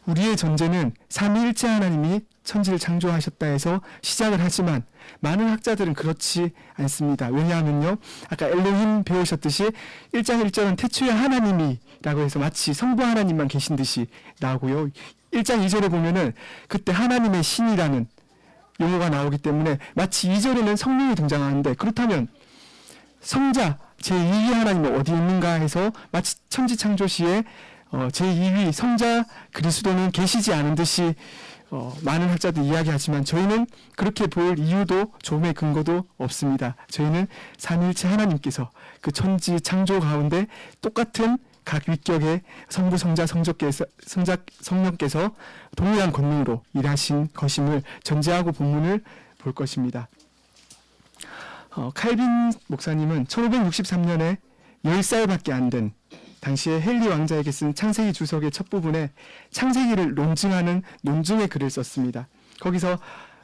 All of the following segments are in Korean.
우리의 전제는 삼위일체 하나님이 천지를 창조하셨다 해서 시작을 하지만 많은 학자들은 그렇지 않습니다. 왜냐하면요, 아까 엘로힘 배우셨듯이 1장 1절은 태초에 하나님이라고 해서 마치 성부 하나님만 계신 듯이 나오고요. 1장 2절에 보면은 그때 하나님의 신이라는 용어가 나오기 때문에 마치 2절에는 성령이 등장하는데, 그렇다면 성자 제2위 하나님이 어디 있는가 해서 마치 천지 창조 시에 제2위 성자 그리스도는 계시지 않은 듯이 많은 학자들이 이야기하지만 저희는 그렇게 볼 이유도 조금의 근거도 없습니다. 저희는 삼위일체 하나님께서 그 천지 창조 가운데 똑같은 각 위격의 성부, 성자, 성령께서 동일한 권능으로 일하신 것임을 전제하고 본문을 볼 것입니다. 칼빈 목사님은 1563년에 10살밖에 안 된 당시에 헨리 왕자에게 쓴 창세기 주석의 첫 부분에 창세기를 논증하는 논증의 글을 썼습니다. 거기서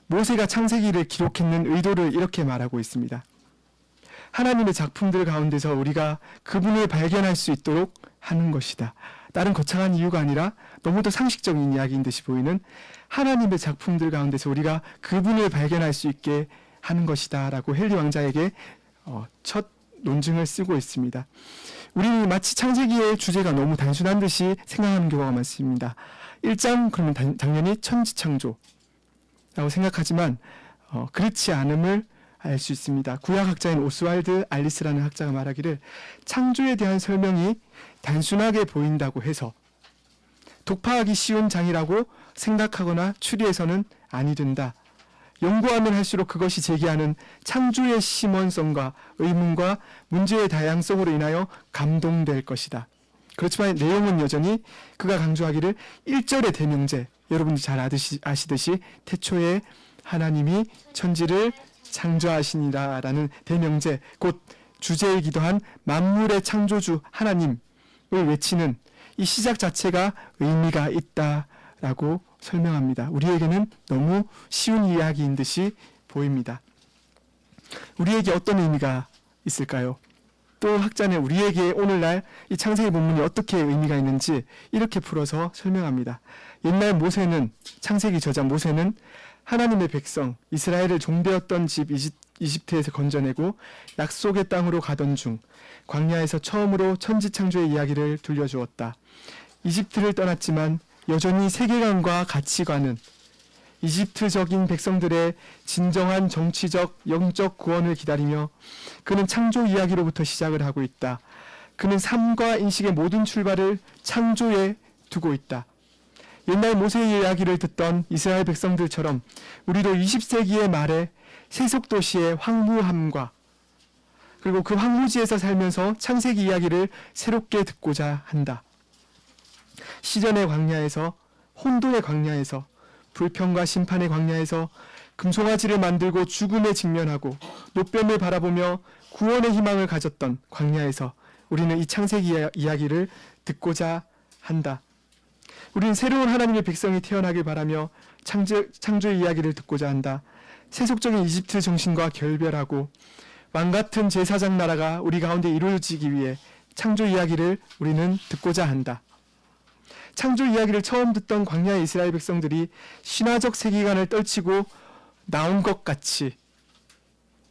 모세가 창세기를 기록했는 의도를 이렇게 말하고 있습니다. 하나님의 작품들 가운데서 우리가 그분을 발견할 수 있도록 하는 것이다. 다른 거창한 이유가 아니라 너무도 상식적인 이야기인 듯이 보이는 하나님의 작품들 가운데서 우리가 그분을 발견할 수 있게 하는 것이다 라고 헨리 왕자에게 첫 논증을 쓰고 있습니다. 우리는 마치 창세기의 주제가 너무 단순한 듯이 생각하는 경우가 많습니다. 1장 그러면 당연히 천지창조라고 생각하지만 그렇지 않음을 알 수 있습니다. 구약학자인 오스왈드 알리스라는 학자가 말하기를 창조에 대한 설명이 단순하게 보인다고 해서 독파하기 쉬운 장이라고 생각하거나 추리해서는 아니 된다. 연구하면 할수록 그것이 제기하는 창조의 심원성과 의문과 문제의 다양성으로 인하여 감동될 것이다. 그렇지만 내용은 여전히 그가 강조하기를 1절의 대명제, 여러분들 잘 아시듯이 태초에 하나님이 천지를 창조하시니라 라는 대명제, 곧 주제이기도 한 만물의 창조주 하나님을 외치는 이 시작 자체가 의미가 있다라고 설명합니다. 우리에게는 너무 쉬운 이야기인 듯이 보입니다. 우리에게 어떤 의미가 있을까요? 또 학자는 우리에게 오늘날 이 창세기 본문이 어떻게 의미가 있는지 이렇게 풀어서 설명합니다. 옛날 모세는, 창세기 저자 모세는 하나님의 백성 이스라엘을 종되었던 집 이집트에서 건져내고 약속의 땅으로 가던 중 광야에서 처음으로 천지창조의 이야기를 들려주었다. 이집트를 떠났지만 여전히 세계관과 가치관은 이집트적인 백성들의 진정한 정치적, 영적 구원을 기다리며 그는 창조 이야기로부터 시작을 하고 있다. 그는 삶과 인식의 모든 출발을 창조에 두고 있다. 옛날 모세의 이야기를 듣던 이스라엘 백성들처럼 우리도 20세기의 말에 세속도시의 황무함과 그리고 그 황무지에서 살면서 창세기 이야기를 새롭게 듣고자 한다. 시전의 광야에서, 혼돈의 광야에서, 불평과 심판의 광야에서 금송아지를 만들고 죽음에 직면하고 노뱀을 바라보며 구원의 희망을 가졌던 광야에서 우리는 이 창세기 이야기를 듣고자 한다. 우리는 새로운 하나님의 백성이 태어나길 바라며 창조의 이야기를 듣고자 한다. 세속적인 이집트 정신과 결별하고 왕같은 제사장 나라가 우리 가운데 이루어지기 위해 창조 이야기를 우리는 듣고자 한다. 창조 이야기를 처음 듣던 광야의 이스라엘 백성들이 신화적 세계관을 떨치고 나온 것 같이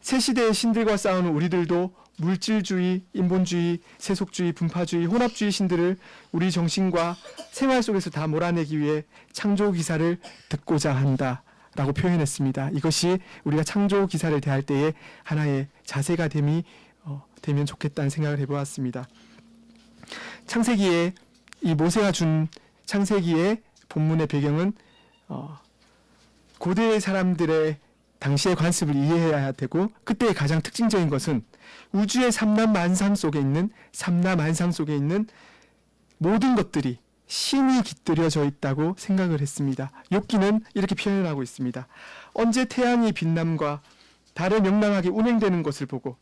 새 시대의 신들과 싸우는 우리들도 물질주의, 인본주의, 세속주의, 분파주의, 혼합주의 신들을 우리 정신과 생활 속에서 다 몰아내기 위해 창조 기사를 듣고자 한다라고 표현했습니다. 이것이 우리가 창조 기사를 대할 때의 하나의 자세가 되면 좋겠다는 생각을 해보았습니다. 창세기에 이 모세가 준 창세기의 본문의 배경은 고대 사람들의 당시의 관습을 이해해야 되고 그때의 가장 특징적인 것은 우주의 삼라만상 속에 있는 모든 것들이 신이 깃들여져 있다고 생각을 했습니다. 욥기는 이렇게 표현하고 있습니다. 언제 태양이 빛남과 달을 명랑하게 운행되는 것을 보고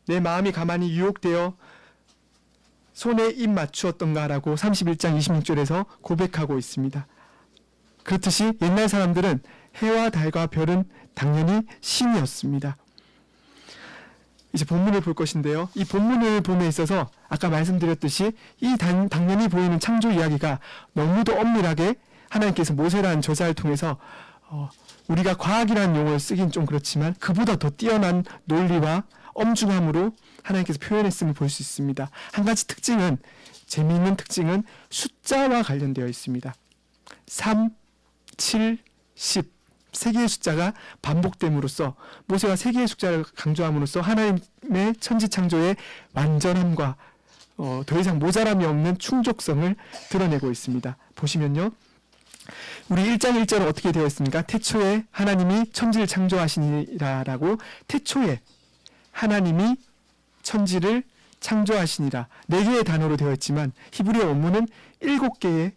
내 마음이 가만히 유혹되어 손에 입 맞추었던가라고 31장 26절에서 고백하고 있습니다. 그렇듯이 옛날 사람들은 해와 달과 별은 당연히 신이었습니다. 이제 본문을 볼 것인데요. 이 본문을 봄에 있어서 아까 말씀드렸듯이 이 당연히 보이는 창조 이야기가 너무도 엄밀하게 하나님께서 모세라는 저자를 통해서 우리가 과학이라는 용어를 쓰긴 좀 그렇지만 그보다 더 뛰어난 논리와 엄중함으로 하나님께서 표현했음을 볼 수 있습니다. 한 가지 특징은, 재미있는 특징은 숫자와 관련되어 있습니다. 3, 7, 10 세 개의 숫자가 반복됨으로써, 모세가 세 개의 숫자를 강조함으로써 하나님의 천지창조의 완전함과 더 이상 모자람이 없는 충족성을 드러내고 있습니다. 보시면요, 우리 1장 1절은 어떻게 되어 있습니까? 태초에 하나님이 천지를 창조하시니라라고, 태초에 하나님이 천지를 창조하시니라 4개의 단어로 되어 있지만 히브리어 원문은 7개의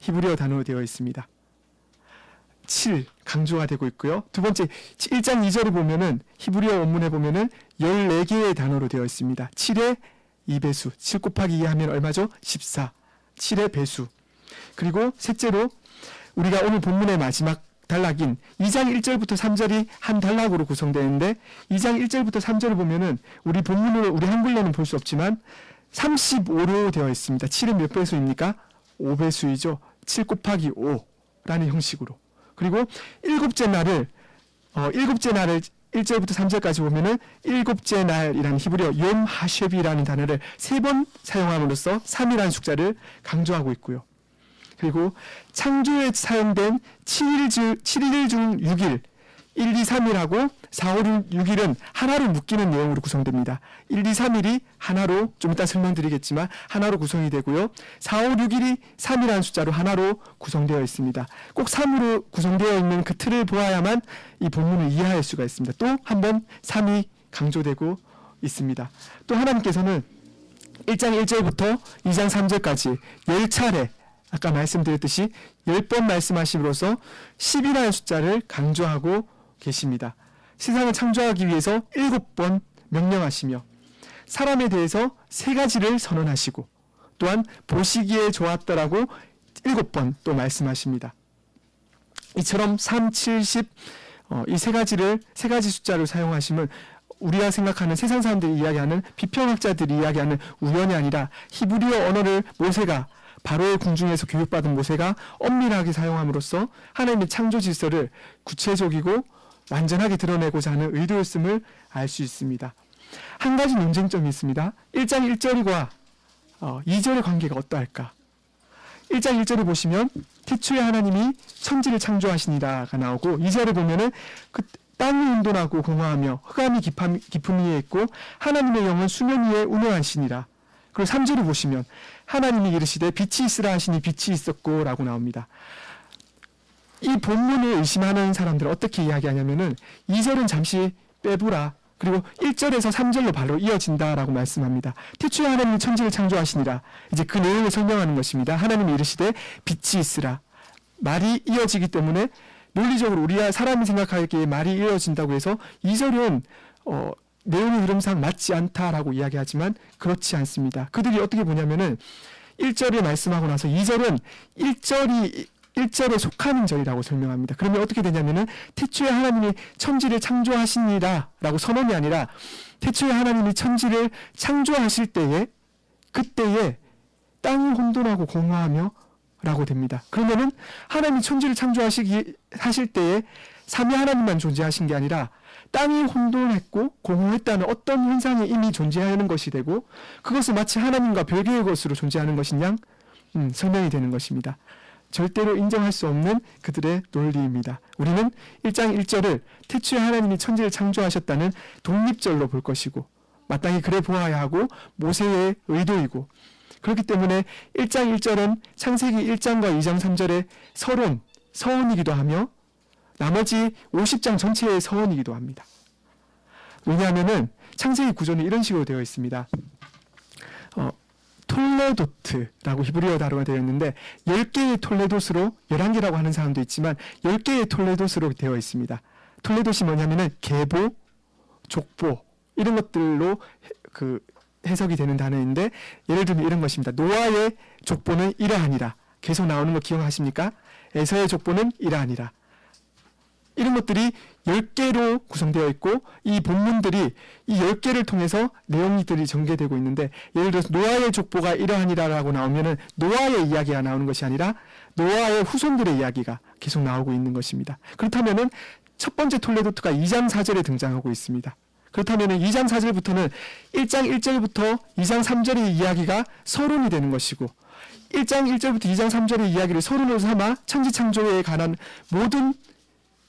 히브리어 단어로 되어 있습니다. 7 강조가 되고 있고요. 두 번째 1장 2절을 보면은 히브리어 원문에 보면은 14개의 단어로 되어 있습니다. 7의 2배수, 7 곱하기 2 하면 얼마죠? 14. 7의 배수. 그리고 셋째로 우리가 오늘 본문의 마지막 단락인 2장 1절부터 3절이 한 단락으로 구성되는데, 2장 1절부터 3절을 보면은 우리 본문으로, 우리 한글로는 볼 수 없지만 35로 되어 있습니다. 7은 몇 배수입니까? 5배수이죠. 7 곱하기 5라는 형식으로. 그리고 일곱째 날을 1절부터 3절까지 보면은 일곱째 날이라는 히브리어 욤 하쉐비라는 단어를 3번 사용함으로써 3이라는 숫자를 강조하고 있고요. 그리고 창조에 사용된 7일 중 6일, 1, 2, 3일하고 4, 5, 6일은 하나로 묶이는 내용으로 구성됩니다. 1, 2, 3일이 하나로, 좀 이따 설명드리겠지만 하나로 구성이 되고요. 4, 5, 6일이 3이라는 숫자로 하나로 구성되어 있습니다. 꼭 3으로 구성되어 있는 그 틀을 보아야만 이 본문을 이해할 수가 있습니다. 또 한 번 3이 강조되고 있습니다. 또 하나님께서는 1장 1절부터 2장 3절까지 10차례, 아까 말씀드렸듯이 10번 말씀하심으로써 10이라는 숫자를 강조하고 계십니다. 세상을 창조하기 위해서 7번 명령하시며 사람에 대해서 3가지를 선언하시고, 또한 보시기에 좋았더라고 7번 또 말씀하십니다. 이처럼 3, 7, 10 이 3가지 숫자를 사용하시면 우리가 생각하는, 세상 사람들이 이야기하는, 비평학자들이 이야기하는 우연이 아니라 히브리어 언어를 모세가, 바로의 궁중에서 교육받은 모세가 엄밀하게 사용함으로써 하나님의 창조 질서를 구체적이고 완전하게 드러내고자 하는 의도였음을 알 수 있습니다. 한 가지 논쟁점이 있습니다. 1장 1절과 2절의 관계가 어떠할까? 1장 1절을 보시면 태초에 하나님이 천지를 창조하시니라가 나오고, 2절을 보면은 그 땅이 혼돈하고 공허하며 흑암이 깊음 위에 있고 하나님의 영은 수면 위에 운행하시니라. 그리고 3절을 보시면 하나님이 이르시되 빛이 있으라 하시니 빛이 있었고 라고 나옵니다. 이 본문을 의심하는 사람들은 어떻게 이야기하냐면은 2절은 잠시 빼보라, 그리고 1절에서 3절로 바로 이어진다라고 말씀합니다. 태초에 하나님이 천지를 창조하시니라. 이제 그 내용을 설명하는 것입니다. 하나님이 이르시되 빛이 있으라. 말이 이어지기 때문에 논리적으로 우리가 사람이 생각하기에 말이 이어진다고 해서 2절은 내용의 흐름상 맞지 않다라고 이야기하지만 그렇지 않습니다. 그들이 어떻게 보냐면은 1절에 말씀하고 나서 2절은 1절에 속하는 절이라고 설명합니다. 그러면 어떻게 되냐면은 태초에 하나님이 천지를 창조하시니라 라고 선언이 아니라 태초에 하나님이 천지를 창조하실 때에, 그때에 땅이 혼돈하고 공허하며 라고 됩니다. 그러면은 하나님이 천지를 하실 때에 삼위 하나님만 존재하신 게 아니라 땅이 혼돈했고 공허했다는 어떤 현상이 이미 존재하는 것이 되고, 그것을 마치 하나님과 별개의 것으로 존재하는 것인 양 설명이 되는 것입니다. 절대로 인정할 수 없는 그들의 논리입니다. 우리는 1장 1절을 태초에 하나님이 천지를 창조하셨다는 독립절로 볼 것이고, 마땅히 그래 보아야 하고 모세의 의도이고, 그렇기 때문에 1장 1절은 창세기 1장과 2장 3절의 서론이기도 하며 나머지 50장 전체의 서원이기도 합니다. 왜냐하면은 창세기 구조는 이런 식으로 되어 있습니다. 톨레도트라고 히브리어 단어가 되어 있는데 10개의 톨레도스로, 11개라고 하는 사람도 있지만 10개의 톨레도스로 되어 있습니다. 톨레도시 뭐냐면은 계보, 족보 이런 것들로 해석이 되는 단어인데, 예를 들면 이런 것입니다. 노아의 족보는 이러하니라. 계속 나오는 거 기억하십니까? 에서의 족보는 이러하니라. 이런 것들이 10개로 구성되어 있고 이 본문들이 이 10개를 통해서 내용들이 전개되고 있는데, 예를 들어서 노아의 족보가 이러하니라라고 나오면은 노아의 이야기가 나오는 것이 아니라 노아의 후손들의 이야기가 계속 나오고 있는 것입니다. 그렇다면은 첫 번째 톨레도트가 2장 4절에 등장하고 있습니다. 그렇다면은 2장 4절부터는 1장 1절부터 2장 3절의 이야기가 서론이 되는 것이고, 1장 1절부터 2장 3절의 이야기를 서론으로 삼아 천지창조에 관한 모든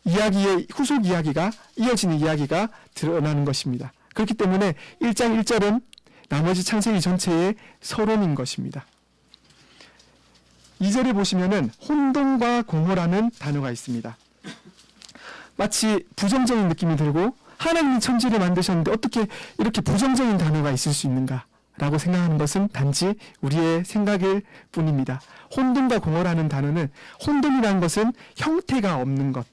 이야기의 후속 이야기가, 이어지는 이야기가 드러나는 것입니다. 그렇기 때문에 1장 1절은 나머지 창세기 전체의 서론인 것입니다. 2절에 보시면은 혼돈과 공허라는 단어가 있습니다. 마치 부정적인 느낌이 들고, 하나님이 천지를 만드셨는데 어떻게 이렇게 부정적인 단어가 있을 수 있는가 라고 생각하는 것은 단지 우리의 생각일 뿐입니다. 혼돈과 공허라는 단어는, 혼돈이라는 것은 형태가 없는 것을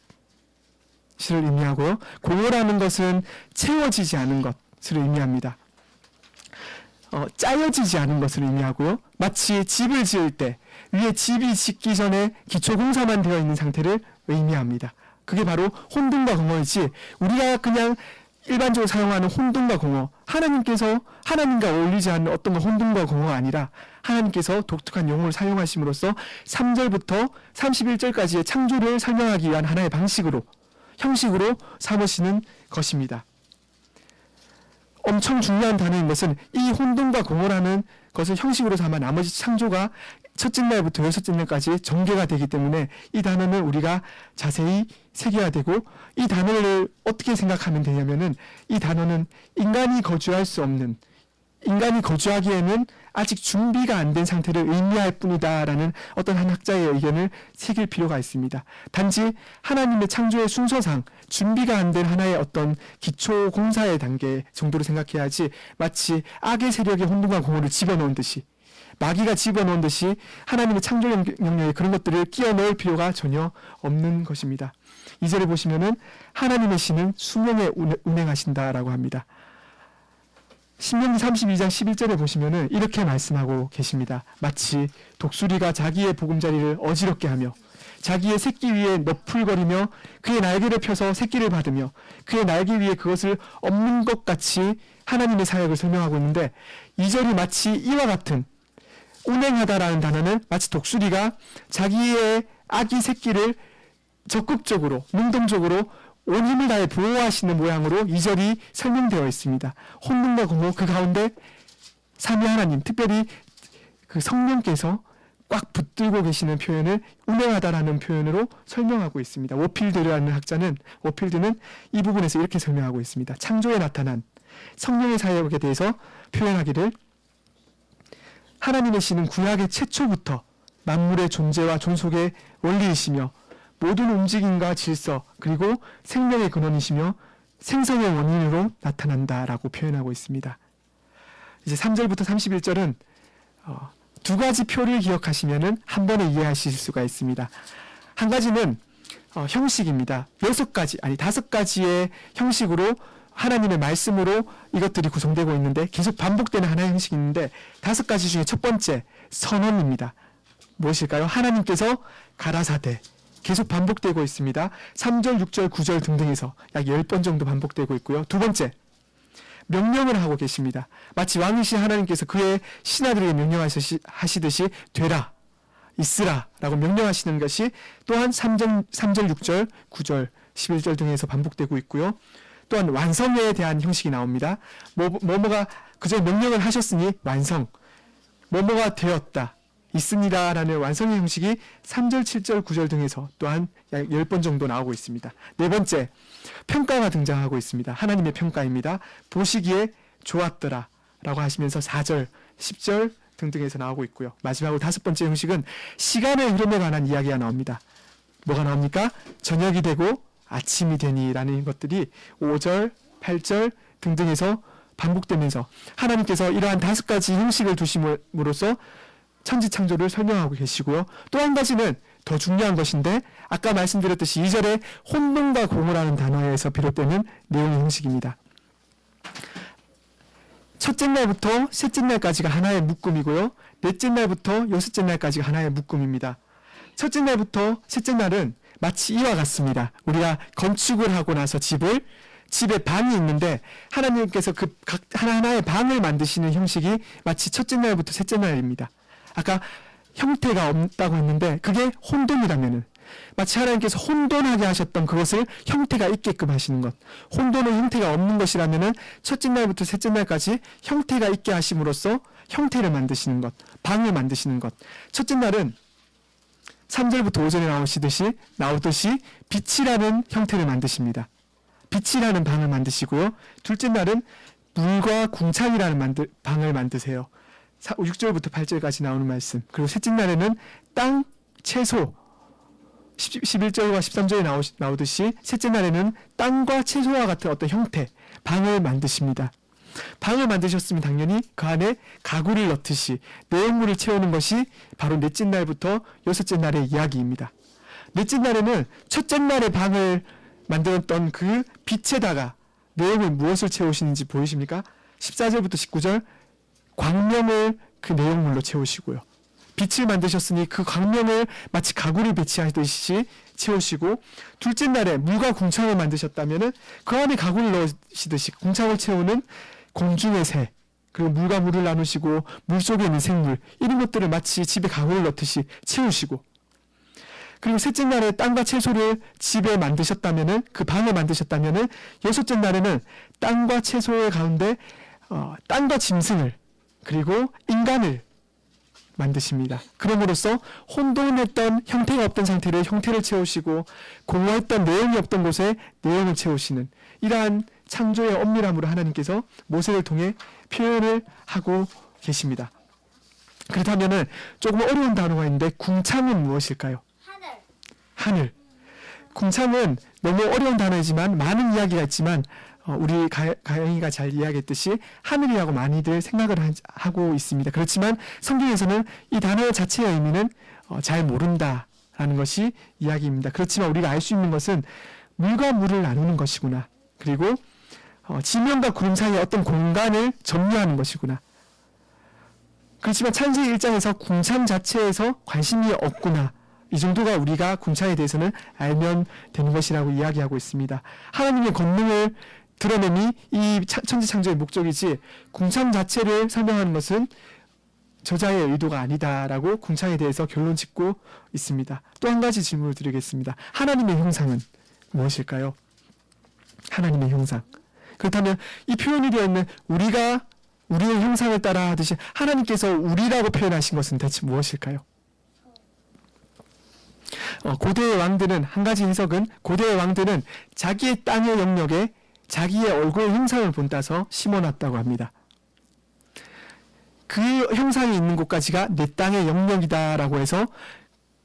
의미하고요, 공허라는 것은 채워지지 않은 것을 의미합니다. 짜여지지 않은 것을 의미하고요, 마치 집을 지을 때 위에 집이 짓기 전에 기초공사만 되어 있는 상태를 의미합니다. 그게 바로 혼돈과 공허이지, 우리가 그냥 일반적으로 사용하는 혼돈과 공허, 하나님과 어울리지 않는 어떤 혼돈과 공허가 아니라 하나님께서 독특한 용어를 사용하심으로써 3절부터 31절까지의 창조를 설명하기 위한 하나의 방식으로, 형식으로 삼으시는 것입니다. 엄청 중요한 단어인 것은, 이 혼돈과 공허라는 것을 형식으로 삼아 나머지 창조가 첫째 날부터 여섯째 날까지 전개가 되기 때문에 이 단어는 우리가 자세히 새겨야 되고, 이 단어를 어떻게 생각하면 되냐면은, 이 단어는 인간이 거주할 수 없는, 인간이 거주하기에는 아직 준비가 안 된 상태를 의미할 뿐이다라는 어떤 한 학자의 의견을 새길 필요가 있습니다. 단지 하나님의 창조의 순서상 준비가 안 된 하나의 어떤 기초 공사의 단계 정도로 생각해야지, 마치 악의 세력의 혼돈과 공허를 집어넣은 듯이, 마귀가 집어넣은 듯이 하나님의 창조 영역에 그런 것들을 끼워 넣을 필요가 전혀 없는 것입니다. 2절에 보시면은 하나님의 신은 수명에 운행하신다라고 합니다. 신명기 32장 11절에 보시면은 이렇게 말씀하고 계십니다. 마치 독수리가 자기의 보금자리를 어지럽게 하며 자기의 새끼 위에 너풀거리며 그의 날개를 펴서 새끼를 받으며 그의 날개 위에 그것을 엎는 것 같이 하나님의 사역을 설명하고 있는데, 2절이 마치 이와 같은, 운행하다라는 단어는 마치 독수리가 자기의 아기 새끼를 적극적으로, 능동적으로 온 힘을 다해 보호하시는 모양으로 2절이 설명되어 있습니다. 혼돈과 공허, 그 가운데 삼위 하나님, 특별히 그 성령께서 꽉 붙들고 계시는 표현을 운행하다라는 표현으로 설명하고 있습니다. 워필드라는 학자는, 워필드는 이 부분에서 이렇게 설명하고 있습니다. 창조에 나타난 성령의 사역에 대해서 표현하기를, 하나님의 신은 구약의 최초부터 만물의 존재와 존속의 원리이시며 모든 움직임과 질서 그리고 생명의 근원이시며 생성의 원인으로 나타난다라고 표현하고 있습니다. 이제 3절부터 31절은 두 가지 표를 기억하시면은 한 번에 이해하실 수가 있습니다. 한 가지는 형식입니다. 5가지의 형식으로 하나님의 말씀으로 이것들이 구성되고 있는데, 계속 반복되는 하나의 형식이 있는데, 5가지 중에 첫 번째 선언입니다. 무엇일까요? 하나님께서 가라사대, 계속 반복되고 있습니다. 3절, 6절, 9절 등등에서 약 10번 정도 반복되고 있고요. 두 번째, 명령을 하고 계십니다. 마치 왕이신 하나님께서 그의 신하들에게 명령하시듯이 되라, 있으라 라고 명령하시는 것이 또한 3절, 6절, 9절, 11절 등에서 반복되고 있고요. 또한 완성에 대한 형식이 나옵니다. 뭐뭐가 그저 명령을 하셨으니 완성, 뭐뭐가 되었다, 있습니다 라는 완성의 형식이 3절, 7절, 9절 등에서 또한 약 10번 정도 나오고 있습니다. 네 번째, 평가가 등장하고 있습니다. 하나님의 평가입니다. 보시기에 좋았더라 라고 하시면서 4절, 10절 등등에서 나오고 있고요. 마지막으로 5번째 형식은 시간의 흐름에 관한 이야기가 나옵니다. 뭐가 나옵니까? 저녁이 되고 아침이 되니 라는 것들이 5절, 8절 등등에서 반복되면서 하나님께서 이러한 5가지 형식을 두심으로써 천지창조를 설명하고 계시고요. 또 한 가지는 더 중요한 것인데, 아까 말씀드렸듯이 2절에 혼돈과 공허라는 단어에서 비롯되는 내용의 형식입니다. 첫째 날부터 셋째 날까지가 하나의 묶음이고요. 넷째 날부터 여섯째 날까지가 하나의 묶음입니다. 첫째 날부터 셋째 날은 마치 이와 같습니다. 우리가 건축을 하고 나서 집에 방이 있는데 하나님께서 그 각 하나하나의 방을 만드시는 형식이 마치 첫째 날부터 셋째 날입니다. 아까 형태가 없다고 했는데 그게 혼돈이라면은 마치 하나님께서 혼돈하게 하셨던 그것을 형태가 있게끔 하시는 것. 혼돈은 형태가 없는 것이라면은 첫째 날부터 셋째 날까지 형태가 있게 하심으로써 형태를 만드시는 것, 방을 만드시는 것. 첫째 날은 3절부터 5절에 나오듯이 빛이라는 형태를 만드십니다. 빛이라는 방을 만드시고요. 둘째 날은 물과 궁창이라는 방을 만드세요. 6절부터 8절까지 나오는 말씀. 그리고 셋째 날에는 땅, 채소, 11절과 13절에 나오듯이 셋째 날에는 땅과 채소와 같은 어떤 형태, 방을 만드십니다. 방을 만드셨으면 당연히 그 안에 가구를 넣듯이 내용물을 채우는 것이 바로 넷째 날부터 여섯째 날의 이야기입니다. 넷째 날에는 첫째 날의 방을 만들었던 그 빛에다가 내용을 무엇을 채우시는지 보이십니까? 14절부터 19절 광명을 그 내용물로 채우시고요. 빛을 만드셨으니 그 광명을 마치 가구를 배치하듯이 채우시고, 둘째 날에 물과 궁창을 만드셨다면 그 안에 가구를 넣으시듯이 궁창을 채우는 공중의 새, 그리고 물과 물을 나누시고 물속에 있는 생물, 이런 것들을 마치 집에 가구를 넣듯이 채우시고, 그리고 셋째 날에 땅과 채소를 집에 만드셨다면은, 그 방을 만드셨다면은, 여섯째 날에는 땅과 채소의 가운데 땅과 짐승을, 그리고 인간을 만드십니다. 그럼으로써 혼돈했던 형태가 없던 상태를 형태를 채우시고, 공허했던 내용이 없던 곳에 내용을 채우시는, 이러한 창조의 엄밀함으로 하나님께서 모세를 통해 표현을 하고 계십니다. 그렇다면은 조금 어려운 단어가 있는데, 궁창은 무엇일까요? 하늘. 궁창은 너무 어려운 단어이지만 많은 이야기가 있지만 우리 가영이가 잘 이야기했듯이 하늘이라고 많이들 생각을 하고 있습니다. 그렇지만 성경에서는 이 단어 자체의 의미는 잘 모른다라는 것이 이야기입니다. 그렇지만 우리가 알 수 있는 것은 물과 물을 나누는 것이구나. 그리고 지면과 구름 사이의 어떤 공간을 점유하는 것이구나. 그렇지만 창세기 1장에서 궁창 자체에서 관심이 없구나. 이 정도가 우리가 궁창에 대해서는 알면 되는 것이라고 이야기하고 있습니다. 하나님의 권능을 드러냄이 이 천지창조의 목적이지, 궁창 자체를 설명하는 것은 저자의 의도가 아니다라고 궁창에 대해서 결론 짓고 있습니다. 또 한 가지 질문을 드리겠습니다. 하나님의 형상은 무엇일까요? 하나님의 형상. 그렇다면 이 표현이 되어 있는 우리가 우리의 형상을 따라 하듯이 하나님께서 우리라고 표현하신 것은 대체 무엇일까요? 고대의 왕들은, 한 가지 해석은 고대의 왕들은 자기의 땅의 영역에 자기의 얼굴 형상을 본따서 심어놨다고 합니다. 그 형상이 있는 곳까지가 내 땅의 영역이다라고 해서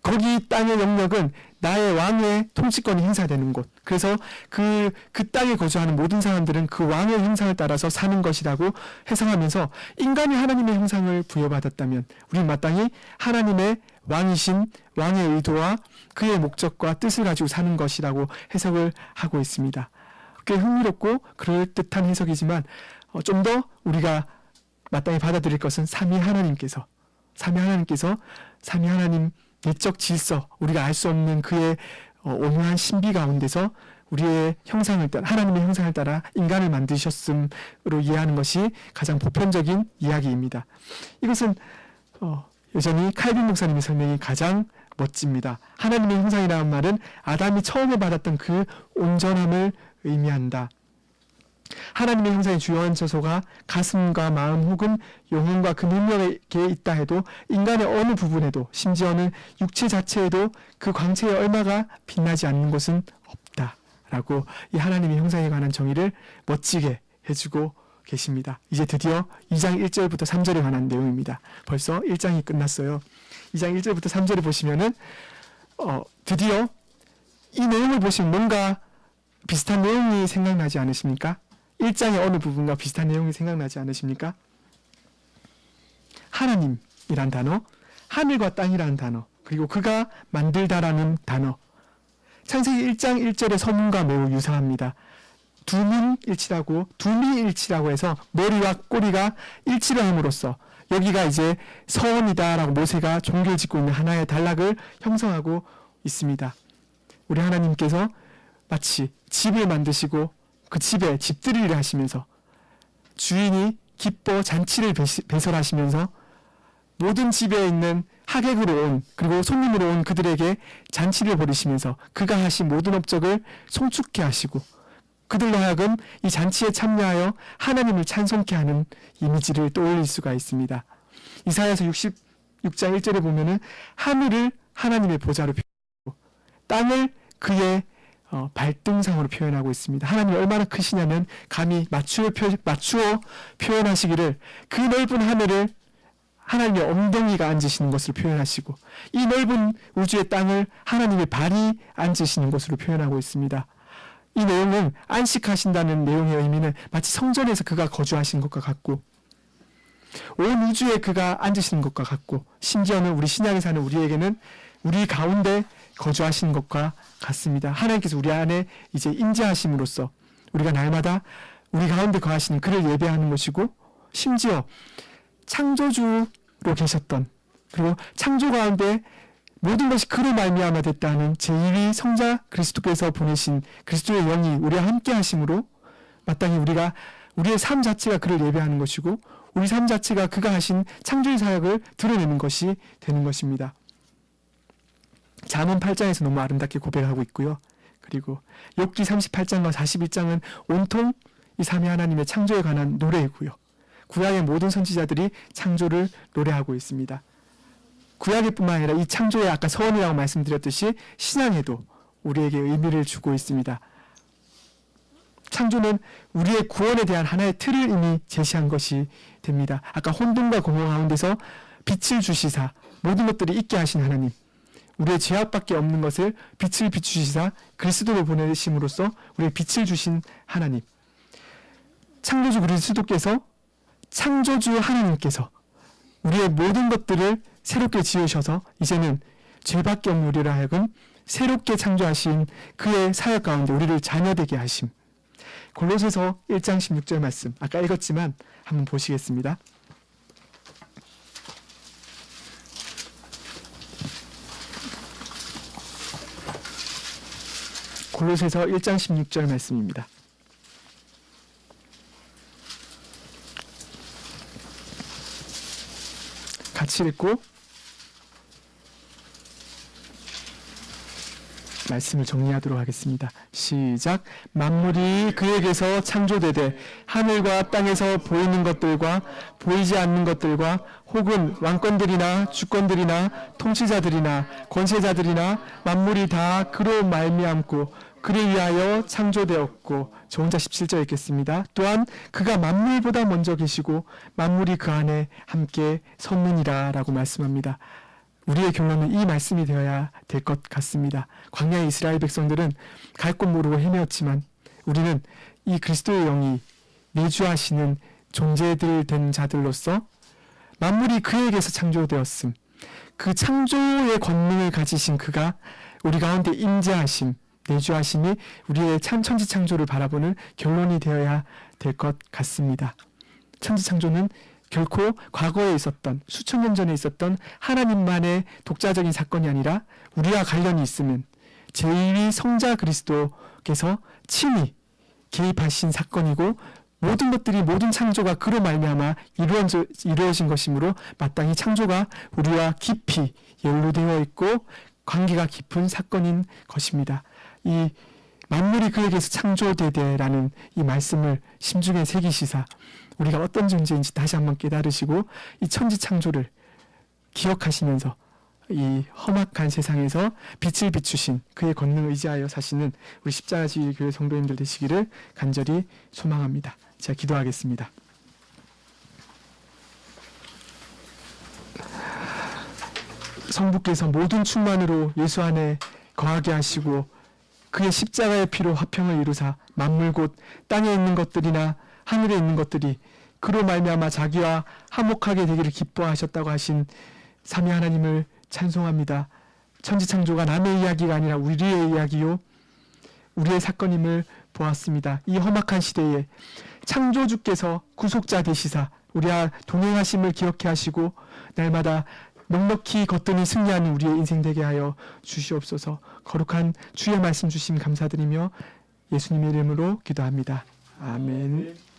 거기 땅의 영역은 나의 왕의 통치권이 행사되는 곳. 그래서 그 땅에 거주하는 모든 사람들은 그 왕의 형상을 따라서 사는 것이라고 해석하면서, 인간이 하나님의 형상을 부여받았다면 우리는 마땅히 하나님의 왕이신 왕의 의도와 그의 목적과 뜻을 가지고 사는 것이라고 해석을 하고 있습니다. 꽤 흥미롭고 그럴듯한 해석이지만 좀 더 우리가 마땅히 받아들일 것은 삼위 하나님께서 삼위 하나님 내적 질서, 우리가 알 수 없는 그의 오묘한 신비 가운데서 우리의 형상을 따라, 하나님의 형상을 따라 인간을 만드셨음으로 이해하는 것이 가장 보편적인 이야기입니다. 이것은 여전히 칼빈 목사님의 설명이 가장 멋집니다. 하나님의 형상이라는 말은 아담이 처음에 받았던 그 온전함을 의미한다. 하나님의 형상의 주요한 처소가 가슴과 마음 혹은 영혼과 그 능력에 있다 해도, 인간의 어느 부분에도, 심지어는 육체 자체에도 그 광채의 얼마가 빛나지 않는 곳은 없다라고 이 하나님의 형상에 관한 정의를 멋지게 해주고 계십니다. 이제 드디어 2장 1절부터 3절에 관한 내용입니다. 벌써 1장이 끝났어요. 2장 1절부터 3절을 보시면은 드디어 이 내용을 보시면 뭔가 비슷한 내용이 생각나지 않으십니까? 1장의 어느 부분과 비슷한 내용이 생각나지 않으십니까? 하나님이란 단어, 하늘과 땅이라는 단어, 그리고 그가 만들다라는 단어. 창세기 1장 1절의 서문과 매우 유사합니다. 두문일치라고, 두미일치라고 해서 머리와 꼬리가 일치를 함으로써 여기가 이제 서원이다라고 모세가 종교를 짓고 있는 하나의 단락을 형성하고 있습니다. 우리 하나님께서 마치 집을 만드시고 그 집에 집들이를 하시면서 주인이 기뻐 잔치를 배설하시면서 모든 집에 있는 하객으로 온 그리고 손님으로 온 그들에게 잔치를 벌이시면서 그가 하신 모든 업적을 송축해 하시고 그들로 하여금 이 잔치에 참여하여 하나님을 찬송케 하는 이미지를 떠올릴 수가 있습니다. 이사야서 66장 1절에 보면은 하늘을 하나님의 보좌로 표현하고 땅을 그의 발등상으로 표현하고 있습니다. 하나님이 얼마나 크시냐면 감히 맞추어 표현하시기를 그 넓은 하늘을 하나님의 엉덩이가 앉으시는 것으로 표현하시고 이 넓은 우주의 땅을 하나님의 발이 앉으시는 것으로 표현하고 있습니다. 이 내용은 안식하신다는 내용의 의미는 마치 성전에서 그가 거주하신 것과 같고 온 우주에 그가 앉으시는 것과 같고 심지어는 우리 신약에 사는 우리에게는 우리 가운데 거주하시는 것과 같습니다. 하나님께서 우리 안에 이제 임재하심으로써 우리가 날마다 우리 가운데 거하시는 그를 예배하는 것이고 심지어 창조주로 계셨던 그리고 창조 가운데 모든 것이 그로 말미암아 됐다는 제1위 성자 그리스도께서 보내신 그리스도의 영이 우리와 함께 하심으로 마땅히 우리의 삶 자체가 그를 예배하는 것이고 우리 삶 자체가 그가 하신 창조의 사역을 드러내는 것이 되는 것입니다. 잠언 8장에서 너무 아름답게 고백하고 있고요. 그리고 욥기 38장과 41장은 온통 이 삼위 하나님의 창조에 관한 노래이고요. 구약의 모든 선지자들이 창조를 노래하고 있습니다. 구약뿐만 아니라 이 창조의 아까 서원이라고 말씀드렸듯이 신앙에도 우리에게 의미를 주고 있습니다. 창조는 우리의 구원에 대한 하나의 틀을 이미 제시한 것이 됩니다. 아까 혼돈과 공허 가운데서 빛을 주시사 모든 것들이 있게 하신 하나님, 우리의 죄악밖에 없는 것을 빛을 비추시사 그리스도를 보내심으로써 우리의 빛을 주신 하나님, 창조주 그리스도께서 창조주 하나님께서 우리의 모든 것들을 새롭게 지으셔서 이제는 죄밖에 없는 우리를 하여금 새롭게 창조하신 그의 사역 가운데 우리를 자녀되게 하심. 골로새서 1장 16절 말씀 아까 읽었지만 한번 보시겠습니다. 골로새서 1장 16절 말씀입니다. 같이 읽고 말씀을 정리하도록 하겠습니다. 시작. 만물이 그에게서 창조되되 하늘과 땅에서 보이는 것들과 보이지 않는 것들과 혹은 왕권들이나 주권들이나 통치자들이나 권세자들이나 만물이 다 그로 말미암고 그를 위하여 창조되었고, 저 혼자 17절 읽겠습니다. 또한 그가 만물보다 먼저 계시고 만물이 그 안에 함께 섰느니라 라고 말씀합니다. 우리의 결론은 이 말씀이 되어야 될 것 같습니다. 광야의 이스라엘 백성들은 갈 곳 모르고 헤매었지만 우리는 이 그리스도의 영이 내주하시는 존재들 된 자들로서 만물이 그에게서 창조되었음, 그 창조의 권능을 가지신 그가 우리 가운데 임재하심, 내주하심이 우리의 천지창조를 바라보는 결론이 되어야 될 것 같습니다. 천지창조는 결코 과거에 있었던 수천 년 전에 있었던 하나님만의 독자적인 사건이 아니라 우리와 관련이 있으면 제1위 성자 그리스도께서 친히 개입하신 사건이고 모든 것들이 모든 창조가 그로 말미암아 이루어진 것이므로 마땅히 창조가 우리와 깊이 연루되어 있고 관계가 깊은 사건인 것입니다. 이 만물이 그에게서 창조되되라는 이 말씀을 심중에 새기시사 우리가 어떤 존재인지 다시 한번 깨달으시고 이 천지 창조를 기억하시면서 이 험악한 세상에서 빛을 비추신 그의 권능을 의지하여 사시는 우리 십자가지교회 성도님들 되시기를 간절히 소망합니다. 제가 기도하겠습니다. 성부께서 모든 충만으로 예수 안에 거하게 하시고 그의 십자가의 피로 화평을 이루사 만물 곧 땅에 있는 것들이나 하늘에 있는 것들이 그로 말미암아 자기와 화목하게 되기를 기뻐하셨다고 하신 삼위 하나님을 찬송합니다. 천지창조가 남의 이야기가 아니라 우리의 이야기요 우리의 사건임을 보았습니다. 이 험악한 시대에 창조주께서 구속자 되시사 우리와 동행하심을 기억해 하시고 날마다 넉넉히 거뜬히 승리하는 우리의 인생 되게 하여 주시옵소서. 거룩한 주의 말씀 주심 감사드리며 예수님의 이름으로 기도합니다. 아멘.